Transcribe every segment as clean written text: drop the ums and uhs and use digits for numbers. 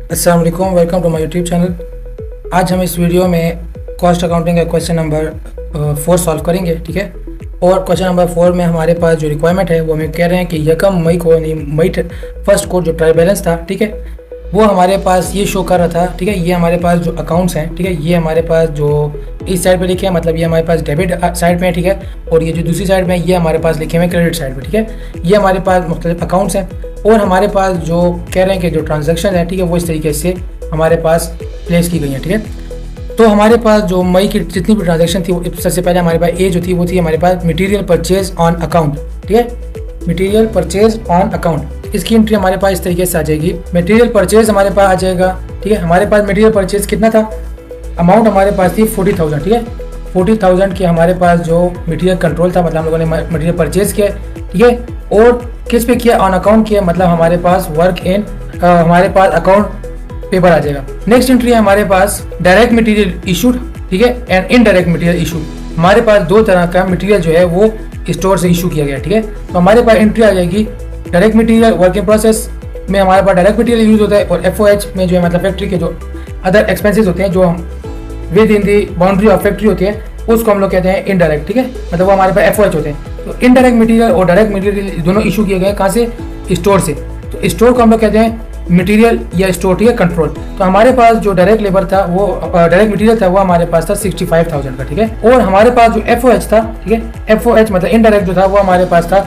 अस्सलाम वालेकुम, welcome to my YouTube channel. आज हम इस वीडियो में कॉस्ट अकाउंटिंग का क्वेश्चन नंबर 4 सॉल्व करेंगे, ठीक है। और क्वेश्चन नंबर 4 में हमारे पास जो रिक्वायरमेंट है वो हमें कह रहे हैं कि यकम मई को यानी मई फर्स्ट को जो ट्रायल बैलेंस था, ठीक है, वो हमारे पास ये शो कर रहा था, ठीक है। ये हमारे पास जो अकाउंट्स हैं, ठीक है, ये हमारे पास जो इस साइड पे लिखे हैं, मतलब ये हमारे पास डेबिट साइड पे है, ठीक है। और ये जो दूसरी साइड में है ये हमारे पास लिखे हुए हैं क्रेडिट साइड पे, ठीक है। ये हमारे पास मुख्तलिफ अकाउंट्स हैं और हमारे पास जो कह रहे हैं कि जो ट्रांजैक्शन है, ठीक है, वो इस तरीके से हमारे पास प्लेस की गई है, ठीक है। तो हमारे पास जो मई की जितनी भी ट्रांजैक्शन थी वो सबसे पहले हमारे पास ए जो थी वो थी हमारे पास मटेरियल परचेज ऑन अकाउंट, ठीक है, मटेरियल परचेज ऑन अकाउंट। इसकी एंट्री हमारे पास इस तरीके से आ जाएगी। मटेरियल परचेज हमारे पास आ जाएगा, ठीक है। हमारे पास मटेरियल परचेज कितना था, अमाउंट हमारे पास थी 40,000, ठीक है। 40,000 की हमारे पास जो मटेरियल कंट्रोल था, मतलब हम लोगों ने मटेरियल परचेज किया, ठीक है। और किस पे किया, ऑन अकाउंट किया, मतलब हमारे पास वर्क इन हमारे पास अकाउंट पेपर आ जाएगा। नेक्स्ट एंट्री है हमारे पास डायरेक्ट मटेरियल इशूड, ठीक है, एंड इनडायरेक्ट मटेरियल इशूड। हमारे पास दो तरह का मटेरियल जो है वो स्टोर से इशू किया गया, ठीक है। तो हमारे पास एंट्री आ जाएगी direct material work in process में हमारे पास डायरेक्ट मटेरियल यूज होता है, और FOH में जो है मतलब फैक्ट्री के जो अदर एक्सपेंसेस होते हैं जो with in the boundary of factory होती है उसको हम लोग कहते हैं इनडायरेक्ट, ठीक है, मतलब वो हमारे पास FOH होते हैं। तो इनडायरेक्ट मटेरियल और डायरेक्ट मटेरियल दोनों इशू किए गए कहाँ से, स्टोर से। तो स्टोर को हम लोग कहते हैं मटेरियल या स्टोर, ठीक है, कंट्रोल। तो हमारे पास जो डायरेक्ट लेबर था वो डायरेक्ट मटेरियल था वो हमारे पास था 65,000 का, ठीक है। और हमारे पास जो FOH था, ठीक है, FOH मतलब इनडायरेक्ट जो था वो हमारे पास था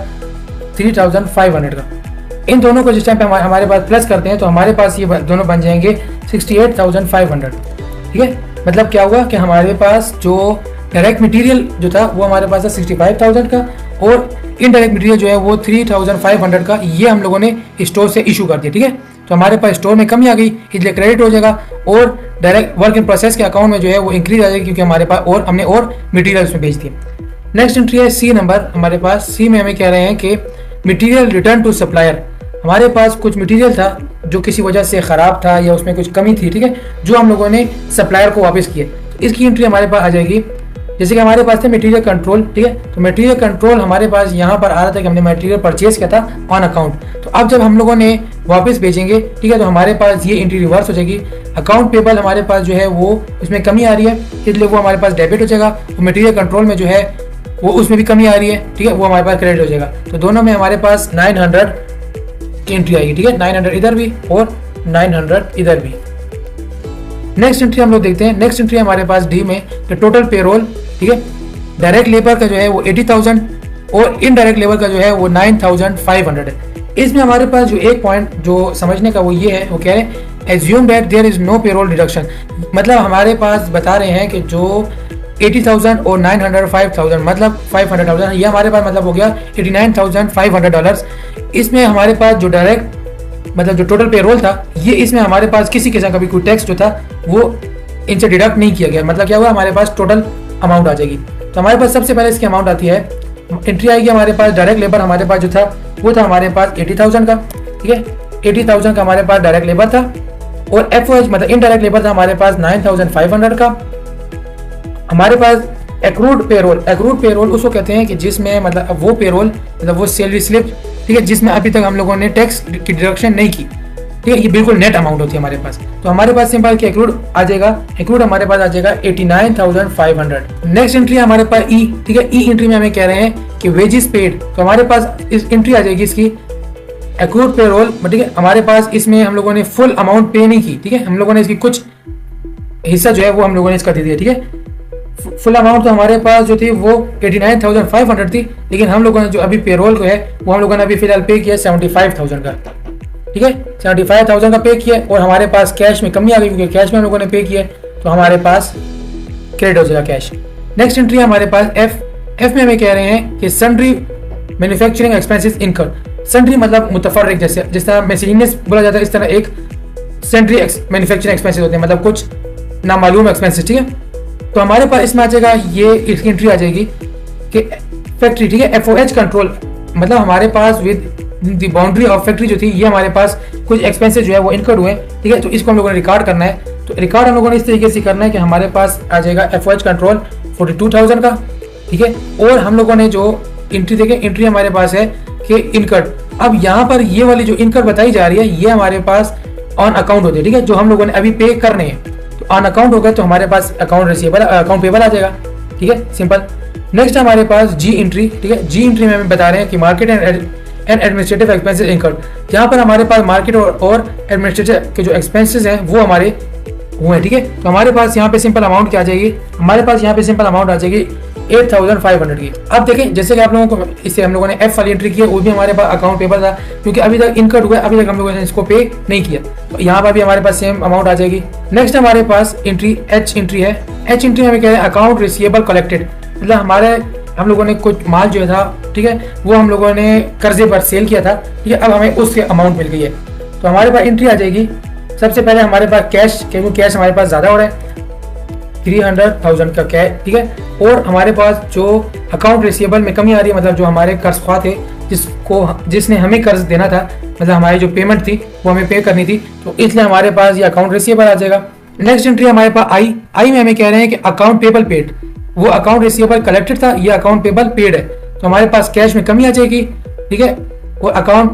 3,500 का। इन दोनों को जिस टाइम पे हमारे पास प्लस करते हैं तो हमारे पास ये दोनों बन जाएंगे 68,500, ठीक है। मतलब क्या हुआ कि हमारे पास जो डायरेक्ट मटेरियल जो था वो हमारे पास था 65,000 का, और इनडायरेक्ट मटेरियल जो है वो 3,500 का, ये हम लोगों ने स्टोर से इशू कर दिया, ठीक है। तो हमारे पास स्टोर में कमी आ गई, इसलिए क्रेडिट हो जाएगा, और डायरेक्ट वर्क इन प्रोसेस के अकाउंट में जो है वो इंक्रीज आ जाएगी क्योंकि हमारे पास और हमने और मटेरियल उसमें भेज दिए। नेक्स्ट एंट्री है C नंबर। हमारे पास C में हमें कह रहे हैं कि मटेरियल रिटर्न टू सप्लायर। हमारे पास कुछ मटेरियल था जो किसी वजह से ख़राब था या उसमें कुछ कमी थी, ठीक है, जो हम लोगों ने सप्लायर को वापस किए। तो इसकी एंट्री हमारे पास आ जाएगी। जैसे कि हमारे पास थे मटेरियल कंट्रोल, ठीक है, तो मटेरियल कंट्रोल हमारे पास यहाँ पर आ रहा था कि हमने मटेरियल परचेज किया था ऑन अकाउंट। तो अब जब हम लोगों ने वापस भेजेंगे, ठीक है, तो हमारे पास ये एंट्री रिवर्स हो जाएगी। अकाउंट पेबल हमारे पास जो है वो उसमें कमी आ रही है, इसलिए वो हमारे पास डेबिट हो जाएगा। और मटेरियल कंट्रोल में जो है वो उसमें भी कमी आ रही है, ठीक है, वो हमारे पास क्रेडिट हो जाएगा। तो दोनों में हमारे पास 900 की एंट्री आएगी, ठीक है, 900 इधर भी और 900 इधर भी। नेक्स्ट एंट्री हम लोग देखते हैं। नेक्स्ट एंट्री हमारे पास डी में टोटल पेरोल, ठीक है, डायरेक्ट लेबर का जो है वो 80,000 और इनडायरेक्ट लेबर का जो है वो 9,500 है। इसमें हमारे पास जो एक पॉइंट जो समझने का वो ये है, वो कह रहे हैं assume that there is no payroll deduction. मतलब हमारे पास बता रहे हैं कि जो 80,000 और 905,000 मतलब 500,000 ये हमारे पास मतलब हो गया $89,500। इसमें हमारे पास जो डायरेक्ट मतलब जो टोटल पेरोल था ये इसमें हमारे पास किसी किस्म का भी कोई टैक्स जो था वो इनसे डिडक्ट नहीं किया गया। मतलब क्या हुआ, हमारे पास टोटल अमाउंट आ जाएगी। तो हमारे पास सबसे पहले इसकी अमाउंट आती है, एंट्री आएगी हमारे पास डायरेक्ट लेबर हमारे पास जो था वो था हमारे पास 80,000 का, ठीक है, 80,000 का हमारे पास डायरेक्ट लेबर था। और FOH मतलब इनडायरेक्ट लेबर था हमारे पास 9,500 का। हमारे पास एक्रूड पेरोल उसको कहते हैं कि जिसमें मतलब वो पेरोल मतलब वो सैलरी स्लिप, ठीक है, जिसमें अभी तक हम लोगों ने टैक्स की डिडक्शन नहीं की, ठीक है, ये बिल्कुल नेट अमाउंट होती है हमारे पास। तो हमारे पास सिंपल कि एक्रूड आ जाएगा, एक्रूड हमारे पास आ जाएगा 89,500। नेक्स्ट एंट्री हमारे पास ई, ठीक है, ई एंट्री में हमें कह रहे हैं कि वेजेस पेड। तो हमारे पास इस एंट्री आ जाएगी इसकी एक्रूड पेरोल, ठीक है, हमारे पास इसमें हम लोगों ने फुल अमाउंट पे नहीं की, ठीक है, हम लोगों ने इसकी कुछ हिस्सा जो है वो हम लोगों ने इसका दे दिया, ठीक है। फुल अमाउंट तो हमारे पास जो थी वो 89,500 थी, लेकिन हम लोगों ने जो अभी पेरोल को है वो हम लोगों ने अभी फिलहाल पे किया 75,000 का, ठीक है, 75,000 का पे किया। और हमारे पास कैश में कमी आ गई क्योंकि कैश में हम लोगों ने पे किया, तो हमारे पास क्रेडिट हो जाएगा कैश। नेक्स्ट एंट्री हमारे पास एफ में हमें कह रहे हैं कि sundry manufacturing expenses incurred. Sundry मतलब मुतफर्रिक, जैसे जिस तरह मिसलेनियस बोला जाता है इस तरह एक सन्ड्री मैन्युफैक्चरिंग एक्सपेंसेस होते हैं, मतलब कुछ नामालूम एक्सपेंसेस, ठीक है। तो हमारे पास इसमें आ जाएगा ये इसकी एंट्री आ जाएगी कि फैक्ट्री, ठीक है, FOH कंट्रोल मतलब हमारे पास with the boundary of factory जो थी ये हमारे पास कुछ एक्सपेंसेस जो है वो इनकर्ड हुए, ठीक है। तो इसको हम लोगों ने रिकॉर्ड करना है। तो रिकॉर्ड हम लोगों ने इस तरीके से करना है कि हमारे पास आ जाएगा FOH कंट्रोल 42,000 का, ठीक है। और हम लोगों ने जो एंट्री देखें, एंट्री हमारे पास है कि इनकर्ड। अब यहाँ पर ये वाली जो इनकर्ड बताई जा रही है ये हमारे पास ऑन अकाउंट होते हैं, ठीक है, जो हम लोगों ने अभी पे करने हैं। तो ऑन अकाउंट हो गए तो हमारे पास अकाउंट रिसीवेबल, अकाउंट पेबल आ जाएगा, ठीक है, सिंपल। नेक्स्ट हमारे पास जी एंट्री, ठीक है। जी एंट्री में हमें बता रहे हैं कि market and administrative expenses incurred. यहाँ पर हमारे पास मार्केट और एडमिनिस्ट्रेटिव के जो एक्सपेंसेस हैं वो हमारे हुए हैं, ठीक है। तो हमारे पास यहाँ पे सिंपल अमाउंट क्या आ जाएगी, हमारे पास यहाँ पे सिंपल अमाउंट आ जाएगी 8500 की। अब देखें, जैसे कि आप लोगों को इससे हम लोगों ने एफ वाली एंट्री की है, वो भी हमारे पास अकाउंट पेबल था, क्योंकि अभी तक इनकट हुआ है, अभी तक हम लोगों ने इसको पे नहीं किया। तो यहाँ पर भी हमारे पास सेम अमाउंट आ जाएगी। नेक्स्ट हमारे पास एंट्री एच एंट्री है। एच एंट्री हमें कह रहे हैं अकाउंट रिसीवेबल कलेक्टेड, मतलब हमारे हम लोगों ने कुछ माल जो था, ठीक है, वो हम लोगों ने कर्जे पर सेल किया था, ठीक है, अब हमें उसके अमाउंट मिल गई है। तो हमारे पास एंट्री आ जाएगी। सबसे पहले हमारे पास कैश, क्योंकि कैश हमारे पास ज़्यादा हो रहा है, 300,000 का कैश, ठीक है। और हमारे पास जो अकाउंट रिसीवेबल में कमी आ रही है, मतलब जो हमारे कर्ज ख्वाह थे, जिसने हमें कर्ज देना था, मतलब हमारी जो पेमेंट थी वो हमें पे करनी थी, तो इसलिए हमारे पास ये अकाउंट रिसीवेबल आ जाएगा। नेक्स्ट एंट्री हमारे पास आई में हमें कह रहे हैं कि अकाउंट पेबल पेड, वो अकाउंट रिसीवेबल कलेक्टेड था, ये अकाउंट पेबल पेड है। तो हमारे पास कैश में कमी आ जाएगी, ठीक है, और अकाउंट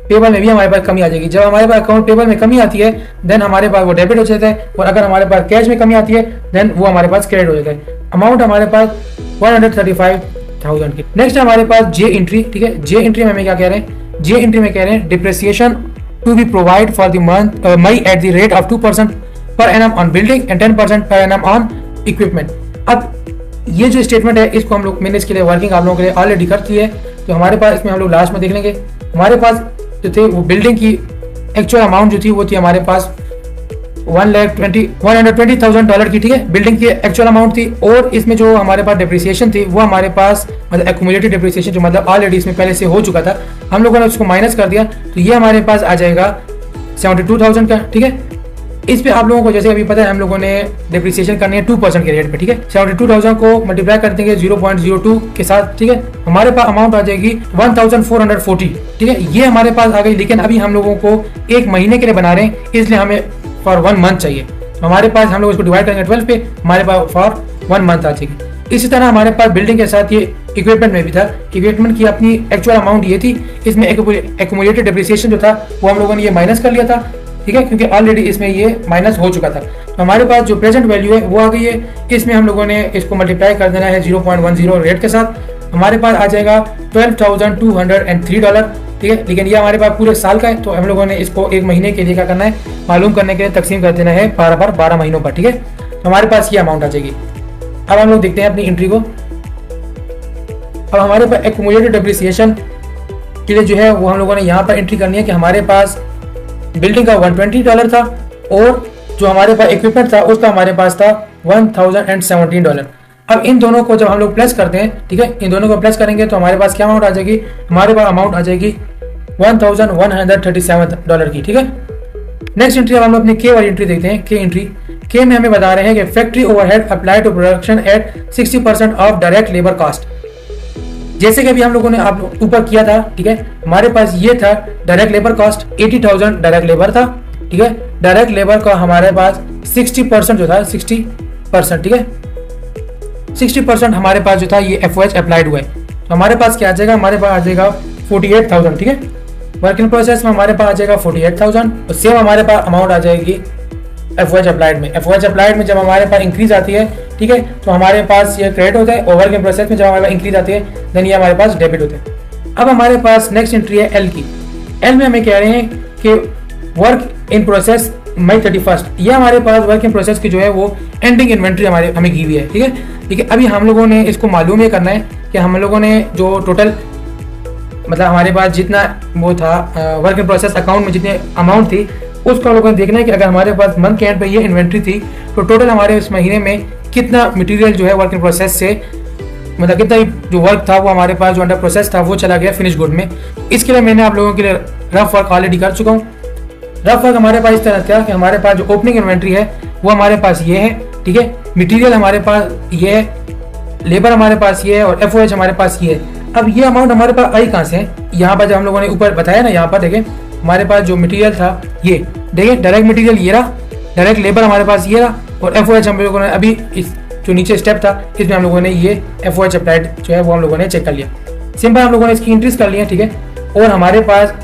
पेबल में भी हमारे पास कमी आ जाएगी। जब हमारे पास अकाउंट पेबल में कमी आती है देन हमारे पास वो डेबिट हो जाता है, और अगर हमारे पास कैश में कमी आती है देन वो हमारे पास क्रेडिट हो जाता है। अमाउंट हमारे पास 135,000 की। नेक्स्ट हमारे पास जे एंट्री, ठीक है। जे एंट्री में हमें क्या कह रहे हैं, जे एंट्री में कह रहे हैं depreciation to be provide for the month May at the rate of 2% पर annum on building and 10% per annum on equipment. अब ये जो स्टेटमेंट है इसको हम लोग, मैंने इसके लिए वर्किंग आप लोगों के लिए ऑलरेडी कर दी है, तो हमारे पास इसमें हम लोग लास्ट में देख लेंगे। हमारे पास जो थे वो बिल्डिंग की एक्चुअल अमाउंट जो थी वो थी हमारे पास $120,000 की, ठीक है, बिल्डिंग की एक्चुअल अमाउंट थी। और इसमें जो हमारे पास डिप्रिसिएशन थी वो हमारे पास मतलब एक्यूमुलेटेड डिप्रिसिएशन जो मतलब ऑलरेडी इसमें पहले से हो चुका था, हम लोगों ने उसको माइनस कर दिया, तो ये हमारे पास आ जाएगा 72,000 का, ठीक है। इस पे आप लोगों को जैसे अभी पता है हम लोगों ने डिप्रिसिएशन करनी है 2% के रेट पे, ठीक है। 72,000 को मल्टीप्लाई कर देंगे 0.02 के साथ, ठीक है, हमारे पास अमाउंट आ जाएगी 1440, ठीक है, ये हमारे पास आ गई। लेकिन अभी हम लोगों को एक महीने के लिए बना रहे हैं, इसलिए हमें फॉर 1 मंथ चाहिए। तो हमारे पास हम लोग इसको डिवाइड करेंगे 12 पे, हमारे पास फॉर 1 मंथ आ जाएगी। इसी तरह हमारे पास बिल्डिंग के साथ ये इक्विपमेंट में भी था। इक्विपमेंट की अपनी एक्चुअल अमाउंट ये थी, इसमें एक्यूमुलेटेड डिप्रिसिएशन जो था वो हम लोगों ने ये माइनस कर लिया था, ठीक है, क्योंकि ऑलरेडी इसमें ये माइनस हो चुका था। तो हमारे पास जो प्रेजेंट वैल्यू है वो आ गई है। इसमें हम लोगों ने इसको मल्टीप्लाई कर देना है 0.10 रेट के साथ, हमारे पास आ जाएगा $12,203, ठीक है। लेकिन ये हमारे पास पूरे साल का है, तो हम लोगों ने इसको एक महीने के लिए क्या करना है, मालूम करने के लिए तकसीम कर देना है 12 महीनों पर, ठीक है। तो हमारे पास ये अमाउंट आ जाएगी। अब हम लोग देखते हैं अपनी एंट्री को। अब हमारे पास एक्यूमुलेटेड डिप्रिसिएशन के लिए जो है वो हम लोगों ने यहाँ पर एंट्री करनी है कि हमारे पास बिल्डिंग का $120 था, और जो हमारे पास इक्विपमेंट था उसका हमारे पास था $1,017। अब इन दोनों को जब हम लोग प्लस करते हैं, ठीक है, इन दोनों को प्लस करेंगे तो हमारे पास क्या अमाउंट आ जाएगी, हमारे पास अमाउंट आ जाएगी $1,137 की, ठीक है। नेक्स्ट एंट्री हम लोग अपनी के वाली एंट्री देखते हैं। के एंट्री, के में हमें बता रहे हैं कि factory overhead apply to production at 60% of direct labour cost. जैसे कि अभी हम लोगों ने आप ऊपर किया था, ठीक है, हमारे पास ये था direct labour cost 80,000 direct labour था, ठीक है। डायरेक्ट लेबर का हमारे पास 60% जो था 60%, ठीक है, 60% हमारे पास जो था ये FOH अप्लाइड हुआ है। तो हमारे पास क्या आ जाएगा, हमारे पास आ जाएगा 48,000, ठीक है। वर्क इन प्रोसेस में हमारे पास आ जाएगा 48,000। और सेम हमारे पास अमाउंट आ जाएगी FOH अप्लाइड में। FOH अप्लाइड में जब हमारे पास इंक्रीज आती है, ठीक है, तो हमारे पास ये क्रेडिट होता है, और वर्क इन प्रोसेस में जब हमारे पास इंक्रीज आती है देन ये हमारे पास डेबिट होता है। अब हमारे पास नेक्स्ट एंट्री है एल की। एल में हमें कह रहे हैं कि वर्क इन प्रोसेस मई 31, ये हमारे पास वर्क इन प्रोसेस की जो है वो एंडिंग इन्वेंट्री हमें की हुई है, ठीक है। लेकिन अभी हम लोगों ने इसको मालूम ये करना है कि हम लोगों ने जो टोटल मतलब हमारे पास जितना वो था वर्क इन प्रोसेस अकाउंट में जितनी अमाउंट थी उसको हम लोगों ने देखना है कि अगर हमारे पास मंथ के एंड पे ये इन्वेंट्री थी तो टोटल हमारे इस महीने में कितना मटेरियल जो है वर्क इन प्रोसेस से मतलब कितना जो वर्क था वो हमारे पास जो अंडर प्रोसेस था वो चला गया फिनिश गुड में। इसके लिए मैंने आप लोगों के लिए रफ वर्क ऑलरेडी कर चुका हूँ। रफ वर्क हमारे पास इस तरह था कि हमारे पास जो ओपनिंग इन्वेंट्री है वो हमारे पास ये है, ठीक है, मटेरियल हमारे पास ये है, लेबर हमारे पास ये है, और FOH हमारे पास ये है। अब ये अमाउंट हमारे पास आई कहाँ से है, यहाँ पर जब हम लोगों ने ऊपर बताया ना, यहाँ पर देखें हमारे पास जो मटेरियल था ये देखिए, डायरेक्ट मटेरियल ये रहा, डायरेक्ट लेबर हमारे पास ये रहा, और FOH हम लोगों ने अभी इस जो नीचे स्टेप था इसमें हम लोगों ने ये FOH अप्लाइड जो है वो हम लोगों ने चेक कर लिया। सिंपल हम लोगों ने इसकी एंट्रीज कर लिया, ठीक है। और हमारे पास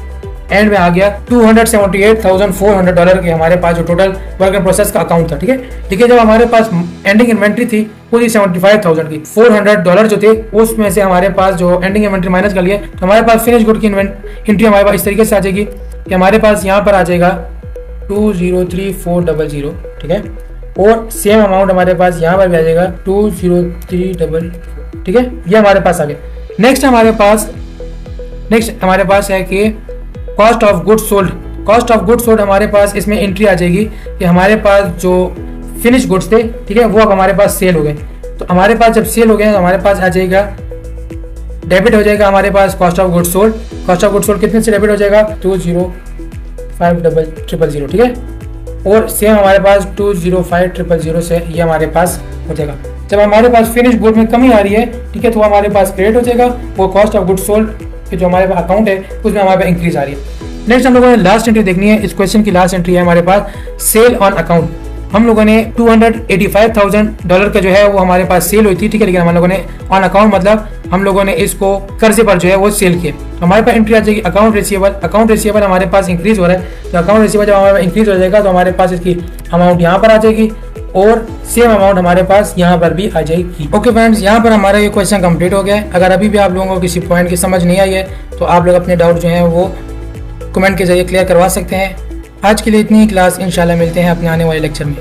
एंड में आ गया $278,400 के हमारे पास जो टोटल वर्क इन प्रोसेस का अकाउंट था, ठीक है। लेकिन जब हमारे पास एंडिंग इन्वेंट्री थी वो थी 75,000 की, $400 जो थे उसमें से हमारे पास जो एंडिंग इन्वेंट्री माइनस कर लिए तो हमारे पास फिनिश गुड की एंट्री हमारे पास इस तरीके से आ जाएगी कि हमारे पास यहाँ पर आ जाएगा 203,400, ठीक है। और सेम अमाउंट हमारे पास यहाँ पर भी आ जाएगा 203,400, ठीक है। ये हमारे पास आ गया। नेक्स्ट हमारे पास है कि cost of goods sold. Cost of goods sold हमारे पास इसमें एंट्री आ जाएगी कि हमारे पास जो फिनिश गुड्स थे, ठीक है, वो अब हमारे पास सेल हो गए। तो हमारे पास जब सेल हो गए तो हमारे पास आ जाएगा, डेबिट हो जाएगा हमारे पास cost of goods sold. Cost of goods sold कितने से डेबिट हो जाएगा? 205,000, ठीक है। और सेम हमारे पास 205,000 से ये हमारे पास हो जाएगा। जब हमारे पास फिनिश गुड में कमी आ रही है, ठीक है, तो हमारे पास क्रेडिट हो जाएगा। वो कॉस्ट ऑफ गुड्स सोल्ड कि जो हमारे पास अकाउंट है उसमें हमारे पास इंक्रीज आ रही है। नेक्स्ट हम लोगों ने लास्ट एंट्री देखनी है। इस क्वेश्चन की लास्ट एंट्री है हमारे पास सेल ऑन अकाउंट। हम लोगों ने $285,000 का जो है वो हमारे पास सेल हुई थी, ठीक है, लेकिन हम लोगों ने ऑन अकाउंट मतलब हम लोगों ने इसको कर्जे पर जो है वो सेल किया। हमारे पास एंट्री आ जाएगी अकाउंट रिसीवेबल। अकाउंट रिसीवेबल हमारे पास इंक्रीज हो रहा है, तो अकाउंट रिसीवेबल जब हमारे पास इंक्रीज हो जाएगा तो हमारे पास इसकी अमाउंट यहाँ पर आ जाएगी और सेम अमाउंट हमारे पास यहाँ पर भी आ जाएगी। ओके फ्रेंड्स, यहाँ पर हमारा ये क्वेश्चन कंप्लीट हो गया है। अगर अभी भी आप लोगों को किसी पॉइंट की समझ नहीं आई है तो आप लोग अपने डाउट जो है वो कमेंट के जरिए क्लियर करवा सकते हैं। आज के लिए इतनी ही क्लास, इंशाल्लाह मिलते हैं अपने आने वाले लेक्चर में।